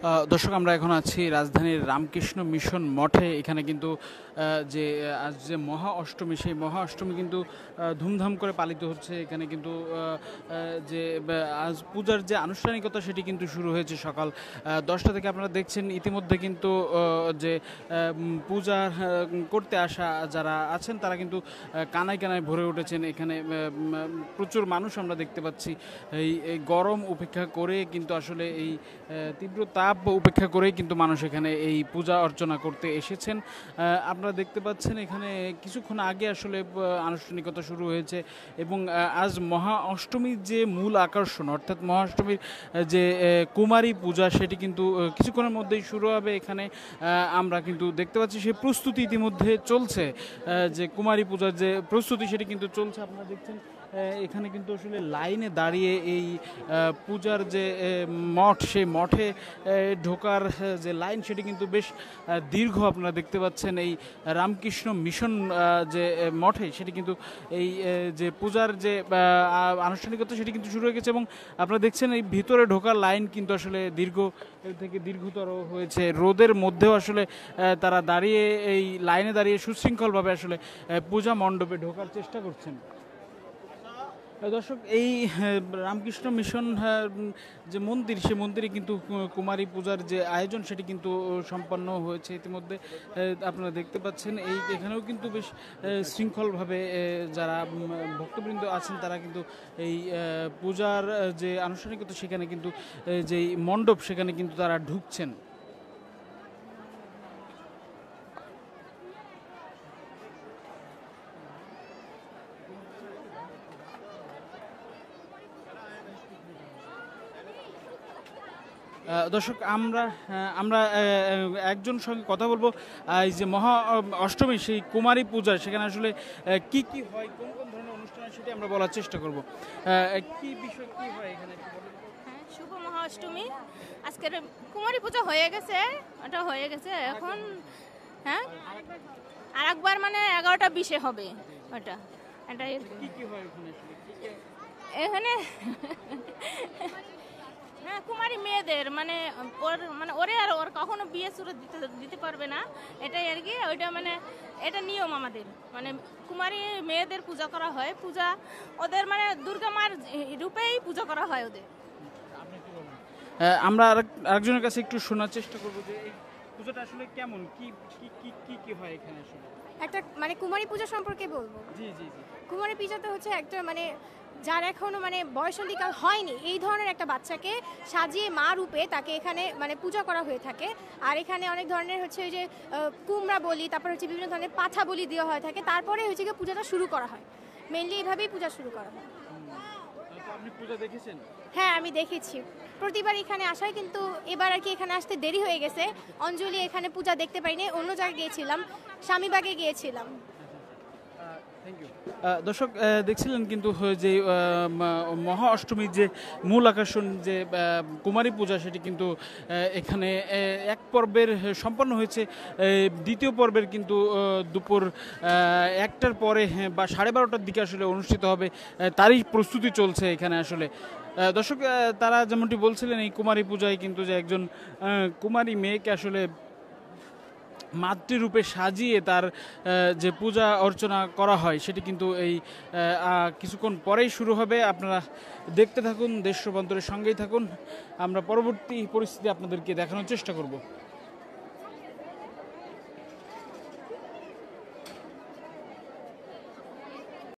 দর্শক, আমরা এখন আছি রাজধানীর রামকৃষ্ণ মিশন মঠে। এখানে কিন্তু যে আজ যে মহা অষ্টমী, সেই মহা অষ্টমী কিন্তু ধুমধাম করে পালিত হচ্ছে। এখানে কিন্তু যে আজ পূজার যে আনুষ্ঠানিকতা সেটি কিন্তু শুরু হয়েছে সকাল 10টা থেকে। আপনারা দেখছেন ইতিমধ্যে কিন্তু যে পূজা করতে আসা যারা আছেন তারা কিন্তু কানায় কানায় ভরে উঠেছেন। এখানে প্রচুর মানুষ আমরা দেখতে পাচ্ছি। এই গরম উপেক্ষা করে কিন্তু আসলে এই তীব্র তাপ উপেক্ষা করেই কিন্তু মানুষ এখানে এই পূজা অর্চনা করতে এসেছেন। আপনারা দেখতে পাচ্ছেন এখানে কিছুক্ষণ আগে আসলে আনুষ্ঠানিকতা শুরু হয়েছে এবং আজ মহা অষ্টমীর যে মূল আকর্ষণ, অর্থাৎ মহা অষ্টমীর যে কুমারী পূজা, সেটি কিন্তু কিছুক্ষণের মধ্যেই শুরু হবে। এখানে আমরা কিন্তু দেখতে পাচ্ছি সেই প্রস্তুতি ইতিমধ্যে চলছে। যে কুমারী পূজার যে প্রস্তুতি সেটি কিন্তু চলছে। আপনারা দেখছেন এখানে কিন্তু আসলে লাইনে দাঁড়িয়ে এই পূজার যে মঠ, সেই মঠে ঢোকার যে লাইন সেটি কিন্তু বেশ দীর্ঘ। আপনারা দেখতে পাচ্ছেন এই রামকৃষ্ণ মিশন যে মঠে সেটি কিন্তু এই যে পূজার যে আনুষ্ঠানিকতা সেটি কিন্তু শুরু হয়ে গেছে এবং আপনারা দেখছেন এই ভিতরে ঢোকার লাইন কিন্তু আসলে দীর্ঘ থেকে দীর্ঘতর হয়েছে। রোদের মধ্যেও আসলে তারা দাঁড়িয়ে এই লাইনে দাঁড়িয়ে সুশৃঙ্খলভাবে আসলে পূজা মণ্ডপে ঢোকার চেষ্টা করছেন। দর্শক, এই রামকৃষ্ণ মিশন যে মন্দির, সে মন্দিরে কিন্তু কুমারী পূজার যে আয়োজন সেটি কিন্তু সম্পন্ন হয়েছে ইতিমধ্যে। আপনারা দেখতে পাচ্ছেন এখানেও কিন্তু বেশ শৃঙ্খলভাবে যারা ভক্তবৃন্দ আছেন তারা কিন্তু এই পূজার যে আনুষ্ঠানিকতা সেখানে কিন্তু যেই মণ্ডপ সেখানে কিন্তু তারা ঢুকছেন। দর্শক, আমরা আমরা একজন সঙ্গে কথা বলবো। এই যে মহা অষ্টমী, সেই কুমারী পূজা, সেখানে আসলে কি কি হয়, কোন কোন ধরনের অনুষ্ঠান হয় সেটি আমরা বলার চেষ্টা করব। কি বিষয় কি হয় এখানে একটু বলুন। হ্যাঁ, শুভ মহাষ্টমী। আজকের কুমারী পুজো হয়ে গেছে, ওটা হয়ে গেছে এখন। হ্যাঁ, আর একবার মানে 11টা 20-এ হবে ওটা। এটাই কি কি হয় এখানে আসলে এখানে। হ্যাঁ, কুমারী মেয়েদের মানে ওরে আর ওর কখনো বিয়ে শুরু দিতে দিতে পারবে না, এটাই আর কি। ওইটা মানে এটা নিয়ম আমাদের, মানে কুমারী মেয়েদের পূজা করা হয়। পূজা ওদের মানে দুর্গা মার রূপেই পূজা করা হয় ওদের। আমরা আরেকজনের কাছে একটু শোনার চেষ্টা করব যে এই পূজাটা আসলে কেমন, কি কি কি কি কি হয় এখানে আসলে। একটা মানে কুমারী পূজা সম্পর্কে বলবো। জি জি জি। কুমারী পূজাতে হচ্ছে একটা মানে যার এখনো মানে বয়সন্ধিকাল হয়নি এই ধরনের একটা বাচ্চাকে সাজিয়ে মা রূপে তাকে এখানে মানে পূজা করা হয়ে থাকে। আর এখানে অনেক ধরনের হচ্ছে ওই যে কুমড়া বলি, তারপর হচ্ছে বিভিন্ন ধরনের পাঠা বলি দেওয়া হয়ে থাকে। তারপরে হচ্ছে গিয়ে পূজাটা শুরু করা হয়। মেইনলি এইভাবেই পূজা শুরু করা হয়। তো আপনি পূজা দেখেছেন? হ্যাঁ, আমি দেখেছি প্রতিবার এখানে আসায়, কিন্তু এবার আর কি এখানে আসতে দেরি হয়ে গেছে। অঞ্জলি এখানে পূজা দেখতে পাইনি, অন্য জায়গায় গিয়েছিলাম, স্বামীবাগে গিয়েছিলাম। দর্শক, দেখছিলেন কিন্তু যে মহা অষ্টমীর যে মূল আকর্ষণ যে কুমারী পূজা, সেটি কিন্তু এখানে এক পর্বের সম্পন্ন হয়েছে। দ্বিতীয় পর্বের কিন্তু দুপুর 1টার পরে বা 12:30টার দিকে আসলে অনুষ্ঠিত হবে, তারই প্রস্তুতি চলছে এখানে আসলে। দর্শক, তারা যেমনটি বলছিলেন এই কুমারী পূজায় কিন্তু যে একজন কুমারী মেয়েকে আসলে মাতৃরূপে সাজিয়ে তার যে পূজা অর্চনা করা হয় সেটি কিন্তু এই কিছুক্ষণ পরেই শুরু হবে। আপনারা দেখতে থাকুন, দেশ রূপান্তরের সঙ্গেই থাকুন। আমরা পরবর্তী পরিস্থিতি আপনাদেরকে দেখানোর চেষ্টা করব।